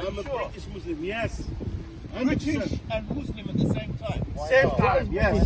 I'm a British Muslim, yes. 100%. British and Muslim at the same time. Same time, yes.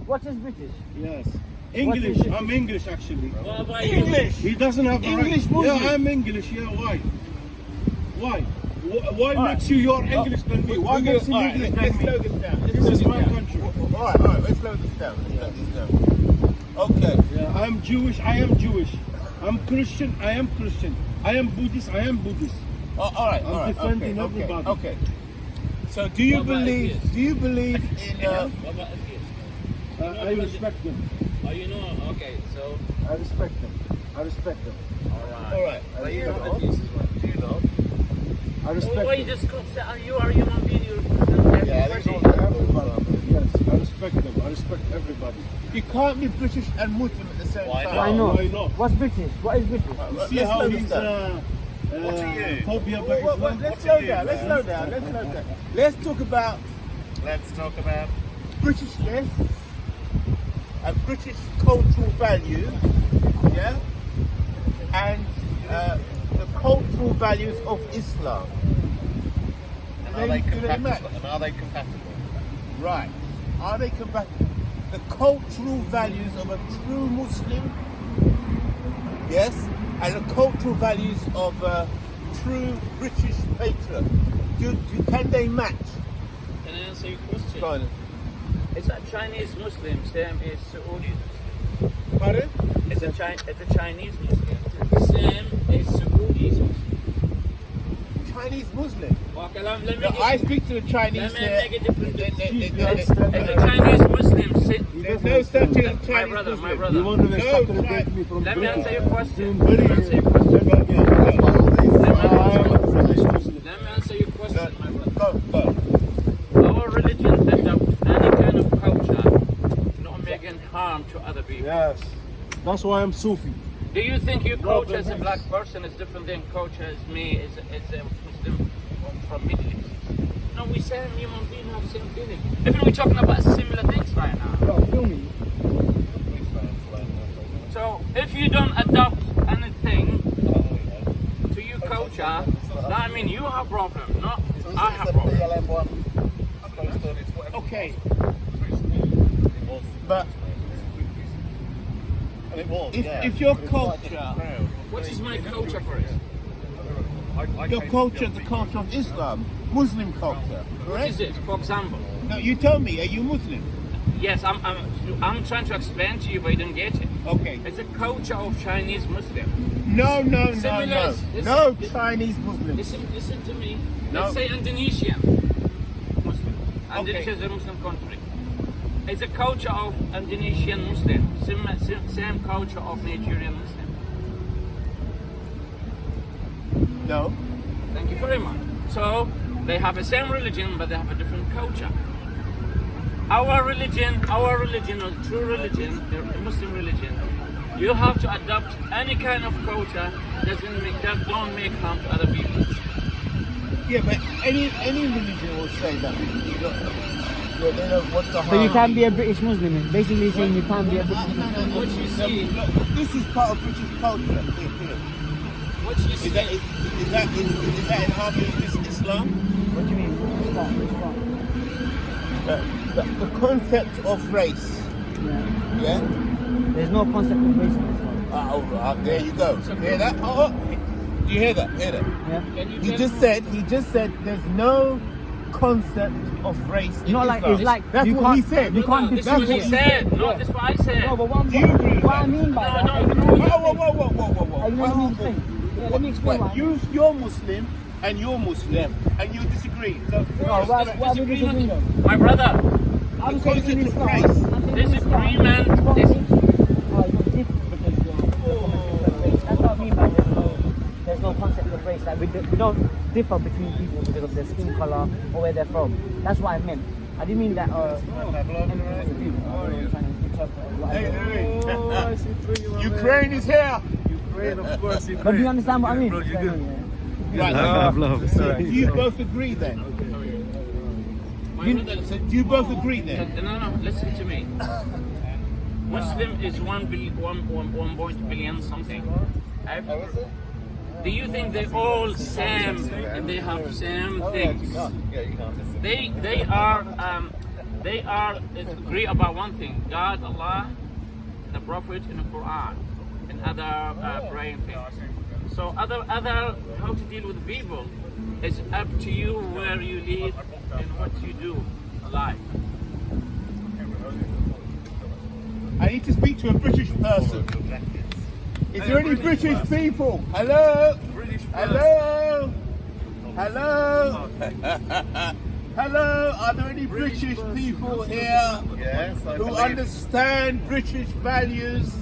What is British? Yes. English, I'm English actually. English. He doesn't have a English right. Muslim. Yeah, I'm English, yeah, why? Why makes you your English than me? Why makes you English than Let's me? slow this down. This is my country. Alright, let's slow this down. Okay. Yeah, I'm Jewish, I am Jewish. I'm Christian, I am Christian. I am Buddhist, I am Buddhist. Alright, I'm defending everybody. Okay. So do you believe in What about atheists? I respect them. Oh, you know, okay, so... I respect them. I respect them. Alright. But you're not atheist as well. Do you know? I respect Why you them. just say, you are a human being, you're everybody. Yes, I respect them. I respect everybody. You can't be British and Muslim at the same time. Why not? Why not? What's British? What is British? You see how he's What are you? phobia about Islam? Let's slow down. Let's talk about Britishness and British cultural values, yeah, and the cultural values of Islam. And are they compatible? Right. Are they compatible? The cultural values of a true Muslim, yes, and the cultural values of a true British patriot. Can they match? Can I answer your question? Go on. Is a Chinese Muslim same as Saudi? Pardon? Is a Chinese Muslim same as Saudi? Chinese Muslim. Okay, let me No, I speak to the Chinese. Let me make a different As a Chinese Muslim There's no such thing as my Chinese brother, Muslim. my You brother. want to No, separate me from Let me British? answer your question. Very Let me answer your question. British Muslim. Let me answer your question, my brother. Go. Our religion adopt any kind of culture, not making harm to other people. Yes. That's why I'm Sufi. Do you think your culture as a black person is different than culture as me as a Muslim from Middle East? No, we same human beings have the same feeling. Even we're talking about similar things right now. Bro, feel me. So if you don't adopt anything to your culture, that means you have problem, not I have problem. Okay. But if your culture, What is my culture for it? your culture is the culture of Islam, Muslim culture, What correct? is it? For example, No, you tell me, are you Muslim? yes, I'm trying to explain to you, but you don't get it. Okay. It's a culture of Chinese Muslim. No. Similar- No Chinese Muslim. Listen to me. No. Let's say Indonesian Muslim. Indonesia is a Muslim country. It's a culture of Indonesian Muslim. Same culture of Nigerian Muslim. No. Thank you very much. So they have the same religion, but they have a different culture. Our religion, or true religion, the Muslim religion, you have to adopt any kind of culture that don't make harm to other people. Yeah, but any religion will say that. They don't want to harm. So you can't be a British Muslim. Basically saying you can't be a British Muslim. What you see, Look, this is part of British culture. Here. what you see. Is that in harmony with Islam? What do you mean? Which part? The concept of race. Yeah. Yeah. There's no concept of race in Islam. There you go. Hear that? Oh, do you hear that? Hear that? Yeah. Can you He tell just said there's no concept of race in Not like Islam. it's like That's you what can't. he said. You can't this is That's what he what he said. No, this is what I said. No, but what, Do you agree with what I that? mean by that? No, Are you letting me explain? Yeah, let me explain why. You're Muslim and you're Muslim and you disagree. So No, what are we disagreeing on? My brother, I'm Because saying it's Islam. a race. I'm saying Disagreement Islam. is- You're different because you're from a different race. That's what I mean by there's no concept of race. Like we don't differ between people because of their skin color or where they're from. That's what I meant. I didn't mean that anything to do. I'm trying to interpret whatever. Ukraine is here. Ukraine, of course. But do you understand what I mean? Right. Love. So do you both agree then? my brother, So do you both agree then? no, listen to me. Muslim is 1 billion something. Do you think they're all same and they have same things? You can't listen. They are agree about one thing: God, Allah, the Prophet, and the Quran, and other brain things. So other how to deal with people is up to you where you live and what you do alive. I need to speak to a British person. Is there any British people? Hello? Hello? Hello? Hello? Are there any British people here Yes, I who believe. understand British values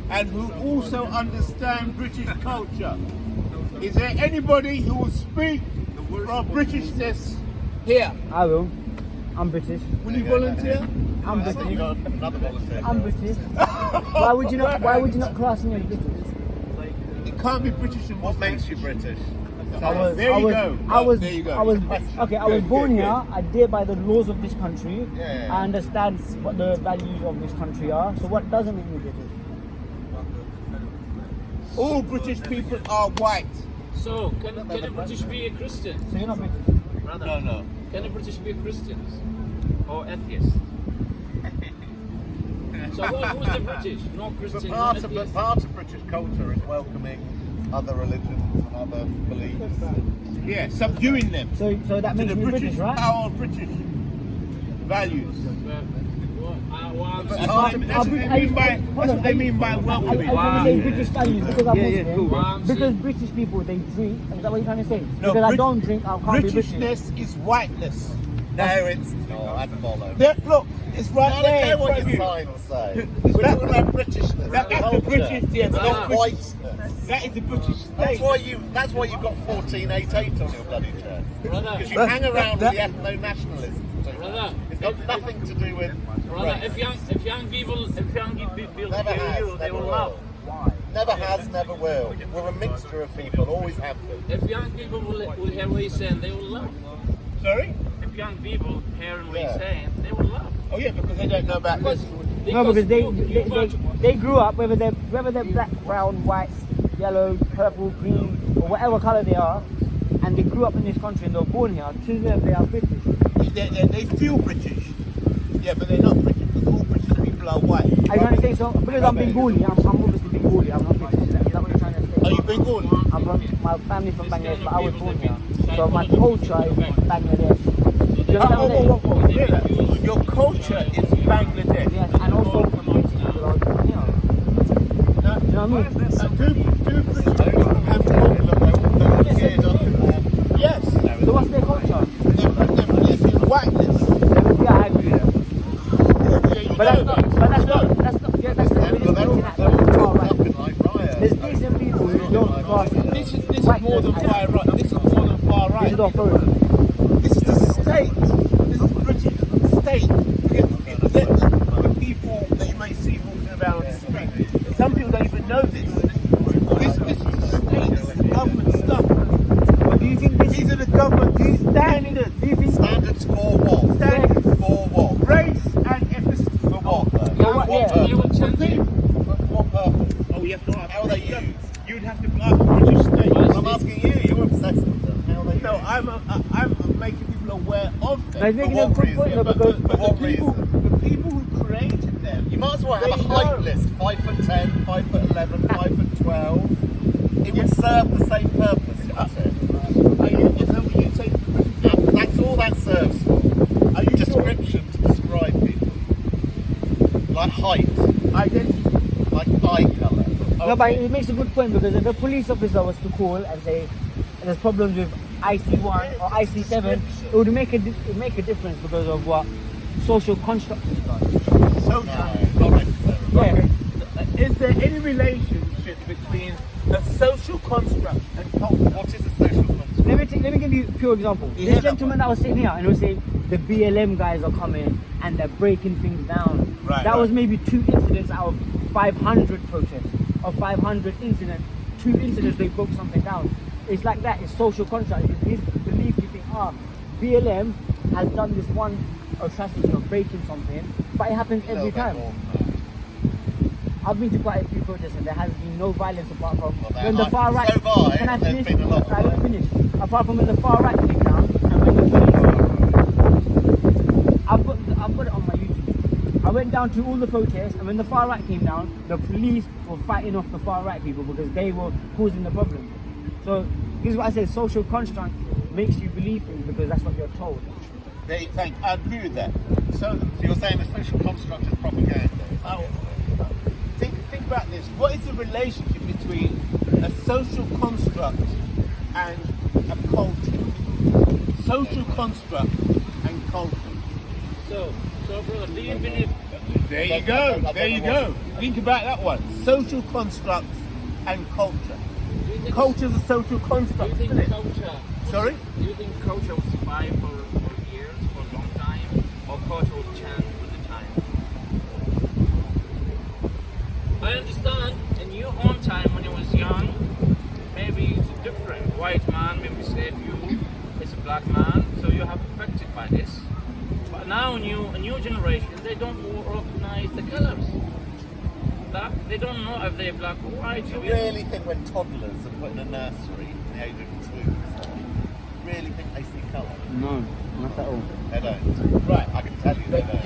and who also understand British culture? Is there anybody who will speak from Britishness here? I will. I'm British. Will you volunteer? I'm You British. got another volunteer. I'm British. Why would you not class me as British? It can't be British and What makes you British? There you go. There you go. I was Good, born good, here. I did by the laws of this country. Yeah. I understand what the values of this country are. So what doesn't make me British? All British people are white. So can a British be a Christian? So you're not British. Brother, No. can a British be a Christian or atheist? So who's the British? No But Christian, no part of atheist. British culture is welcoming other religions and other beliefs. Yeah, subduing them So that to makes the me British British, right? power of British values. That's what they mean by welcoming. I say British values because I'm Muslim. Wow. Because British people they drink. Is that what you're trying to say? No, Because I don't drink, I can't be British. Britishness is whiteness. No, it's not. That's bollocks. There, look, it's right I don't there care in what front of your you. signs say. We're talking about Britishness. That's the culture, British, yeah, but not that's British. whiteness. That is the British That's state. why you've got 1488 on your bloody chest. Brother, Because you hang around with the ethno-nationalists. Brother, It's got nothing to do with brother, race. if young people Never hear has, you, they never will will. laugh. Never has, never will. We're a mixture of people, always have been. If young people will hear what you're saying, they will laugh. Sorry? If young people hearing what Yeah. you're saying, they will laugh. Oh yeah, because they don't know about this. No, because you got to- they grew up whether they're black, brown, white, yellow, purple, green, or whatever color they are, and they grew up in this country and they were born here. To them, they are British. They feel British. Yeah, but they're not British because all British people are white. Are you trying to say so? Because I'm Bengali, I'm obviously Bengali. I'm not British. Is that what you're trying to say? Are you Bengali? I'm from my family from Bangladesh, but I was born here. So my culture is Bangladesh. Do you know what I'm saying? Your culture is Bangladesh. Yes, and also British people are born here. Do you know what I mean? Do British people have culture? Yes. So what's their culture? They believe in whiteness. Yeah, I agree. But that's not the But they're all right. up in like riot. There's decent people who don't cross. This is more than far right. This is more than far This right. is the authority. This is the state. This is British state. Forget the people that you may see walking around the street. Some people don't even know this. This is the state. This is government stuff. Do you think These are the government standards. Do you think Standards for what? Standards For what? race and ethnicity. For what? though? Yeah, what- yeah. You will change it. For what purpose? Oh, you have to ask. How are they used? You'd have to ask the British state. I'm asking you. You're obsessed with them. How are they No, used? I'm making people aware of No, them. he's making a what good point reason? though, because For what the people who created them. You might as well have a They height know. list: 5'10", 5'11", 5'12". It would serve the same purpose. That's it. Is that what you say to the British? That's all that serves for. Are you Description to describe people, like height, Identity. like eye colour. no, but it makes a good point because if the police officer was to call and say there's problems with IC1 or IC7, it would make a difference because of what social construct is done. So, Not necessarily. Yeah. is there any relationship between the social construct and culture? What is a social construct? Let me give you a pure example. You This hear that gentleman that was sitting here and he was saying the BLM guys are coming and they're breaking things down. Right, That right. was maybe 2 incidents out of 500 protests. Of 500 incidents, 2 incidents they broke something down. It's like that. It's social contract. It's his belief. You think, BLM has done this one atrocity of breaking something, but it happens every time. I've been to quite a few protests and there has been no violence apart from Well, when the far right. so far, Can I there's finish? been a lot of I don't violence. finish. Apart from when the far right came down and when the police. I've got it on my YouTube. I went down to all the protests and when the far right came down, the police were fighting off the far right people because they were causing the problem. So this is what I said. Social construct makes you believe things because that's what you're told. I agree with that. So, So you're saying the social construct is propaganda? think about this. What is the relationship between a social construct and a culture? Social construct and culture. So brother, do you believe? There you go. There you go. Think about that one. Social constructs and culture. Culture's a social Do construct, you think isn't it? culture? Sorry? Do you think culture will survive for years, for a long time, or culture will change with the time? I understand in your own time when you was young, maybe it's different. White man maybe save you, it's a black man, so you have affected by this. But now a new generation, they don't recognize the colors. They don't know if they're black or white. Do you really think when toddlers are put in a nursery from the age of 2, really think they see colour? No, not at all. They don't. Right. I can tell you they don't.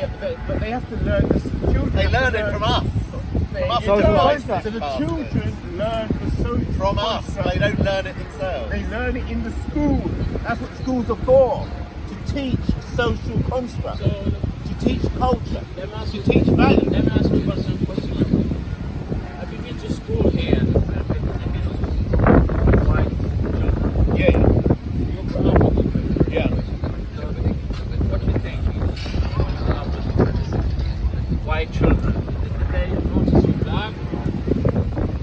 But they have to learn this. Children They have to learn it from us. From us Social adults. construct. So the children learn the social From us. construct. They don't learn it themselves. They learn it in the school. That's what schools are for. To teach social construct. So To teach culture. let me ask To you, teach value. let me ask you a question. Have you been to school here? Have you been to school with white children? Yeah. You grew up with them. Yeah. So what do you think? White children, did they notice you black?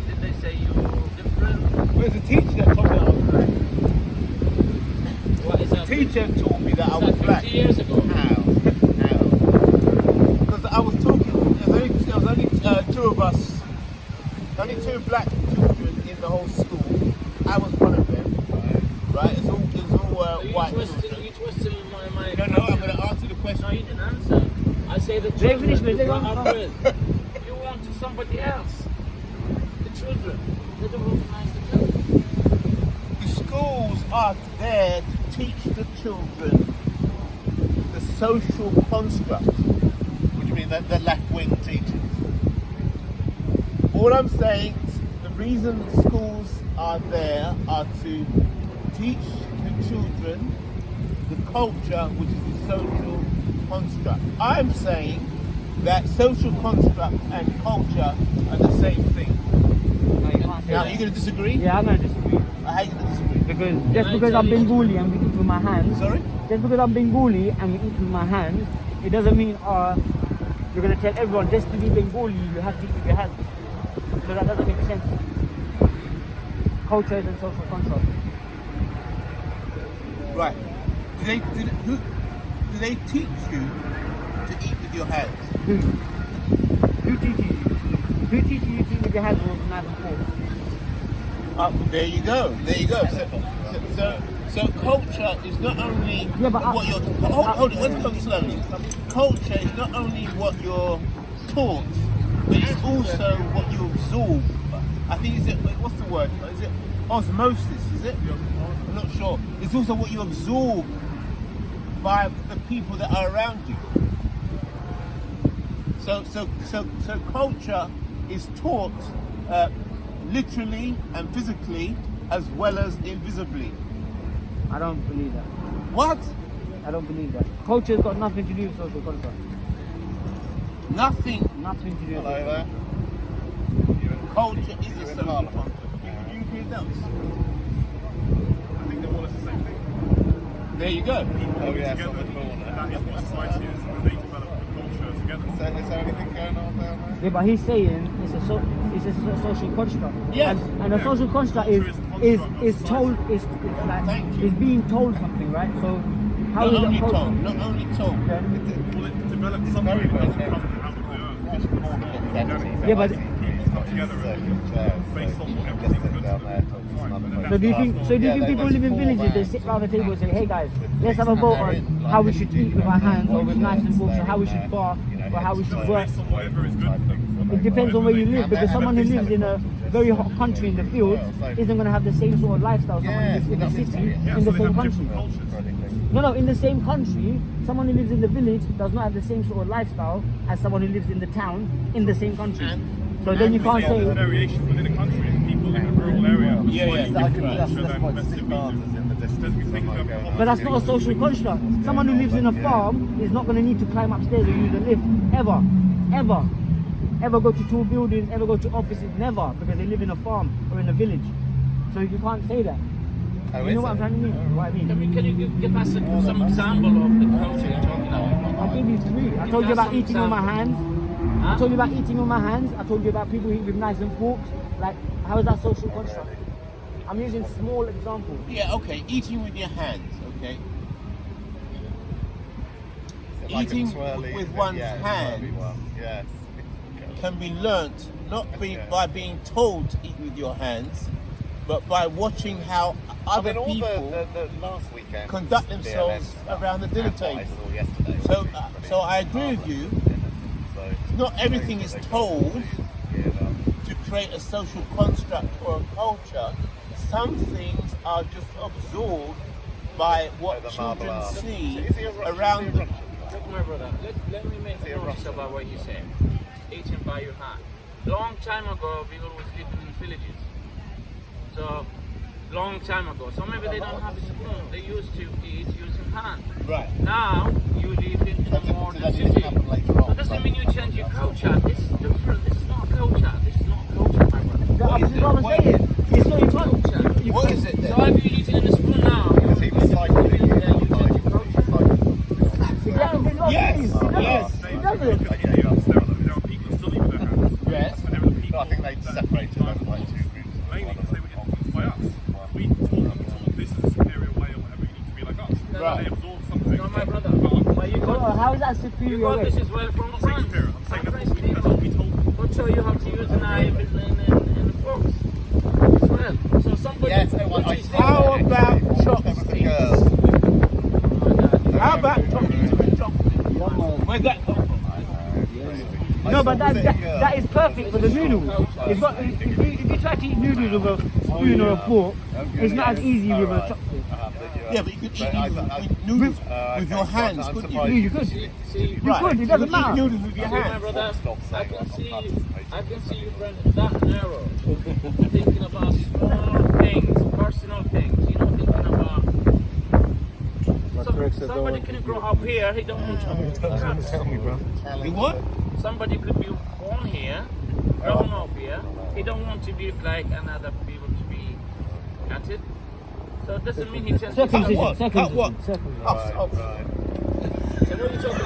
Did they say you different? Where's the teacher that told me I was black? What is that? Teacher taught me that I Is was that 50 black. years ago? How? Because I was talking, there was only two of us, only two black children in the whole school. I was one of them, right? It's all white children. You twisted my No, I'm going to answer the No, question. you didn't answer. I say the They children finished with you their grew own up stuff. with. You want to somebody else. The children. They don't recognize the children. The schools are there to teach the children the social construct. What do you mean, the left-wing teachers? All I'm saying, the reason schools are there are to teach the children the culture, which is the social construct. I'm saying that social construct and culture are the same thing. No, you can't say Now, that. are you going to disagree? Yeah, I'm gonna disagree. How are you going to disagree? Because just because I'm Bengali and we eat with my hands, Sorry? just because I'm Bengali and we eat with my hands, it doesn't mean you're gonna tell everyone just to be Bengali you have to eat with your hands. So that doesn't make sense. Cultures and social construct. Right. Do they teach you to eat with your hands? Who teaches you? Who teaches you to eat with your hands with a knife and fork? There you go. There you go. So culture is not only Yeah, but what you're. Hold on. Let's come slowly. Culture is not only what you're taught, but it's also what you absorb. I think what's the word? Is it osmosis? Is it? I'm not sure. It's also what you absorb by the people that are around you. So culture is taught literally and physically as well as invisibly. I don't believe that. What? I don't believe that. Culture's got nothing to do with social construct. Nothing. Nothing to do with Hello it. there. Culture is a in social Parliament. construct. You agree with that? I think they're all the same thing. There you go. Oh yes, on Together, the corner. that is what society is, when they develop the culture together. Is there anything going on down there? Yeah, but he's saying it's a social construct. Yes. And a social construct is told is being told something, right? So how Not is only it told. Not only told. Yeah. Well, it develops something very that doesn't well come out of the earth. Yeah, but It's not together based on what everything's good. so do you think people live in villages? They sit around the table and say, "Hey guys, let's have a vote on how we should eat with our hands or with knives and forks, or how we should bath, or how we should work." Based on whatever is good for them. It depends on where you live, because someone who lives in a very hot country in the fields isn't going to have the same sort of lifestyle someone who lives in the city in the same country. No, in the same country, someone who lives in the village does not have the same sort of lifestyle as someone who lives in the town in the same country. So then you can't say... variation within a country. People live in a rural area. But that's not a social construct. Someone who lives in a farm is not going to need to climb upstairs or use a lift, ever. Ever go to tall buildings, ever go to offices, never, because they live in a farm or in a village. So you can't say that. You know what I'm trying to mean? What I mean? Can you give us some example of the culture you're talking about? I'll give you 3. I told you about eating with my hands. I told you about eating with my hands. I told you about people eating with knives and forks. Like, how is that social construct? I'm using small examples. Yeah, okay, eating with your hands, okay? Eating with one's hands Yes. can be learnt by being told to eat with your hands, but by watching how other people the last weekend conduct themselves around the dinner table. So I agree with you. Not everything is told to create a social construct or a culture. Some things are just absorbed by what children see around them. Look, my brother, let me make a notice about what you said. Eating by your hand. Long time ago, people was living in villages. So, long time ago. So maybe they don't have a spoon. They used to eat using hand. Right. Now, you live in a modern city. So doesn't mean you change your culture. This is different. This is not culture. This is not culture, my brother. What is what I'm saying? It's not Culture. What is it then? So if you're eating in a spoon now, Because he was cycling. Exactly, this is what I'm saying. Yes. It doesn't. There are people still eat with their hands. Yes. And there are the people I think they separated them like 2 groups. mainly because they were influenced by us. We told this is a superior way or whatever, you need to be like us. Right. They absorb something. no, my brother. But you got, How is that you superior got way? this as well from I'm saying France. superior. I'm saying From that's French what we people. told them. But show you how to use a knife and forks as well. So somebody. Yes, I How about chopsticks? girl. How about chopsticks with chopsticks? Where's that come from? No, but that is perfect for the noodles. It's not, if you try to eat noodles with a spoon or a fork, it's not as easy with a chopstick. Yeah, but you could eat noodles with your hands, couldn't you? You could. See, You could, it doesn't Eat matter. noodles with your my hands. brother, I can see you Brandon, that narrow. Thinking about small things, personal things. You're not thinking about. Somebody can grow up here. He don't want to. You what? Somebody could be born here, grown up here. He don't want to be like another people to be gutted. So it doesn't mean he changes. Circumcision, Cut what? circumcision, Cut what? circumcision. Oh, So what are you talking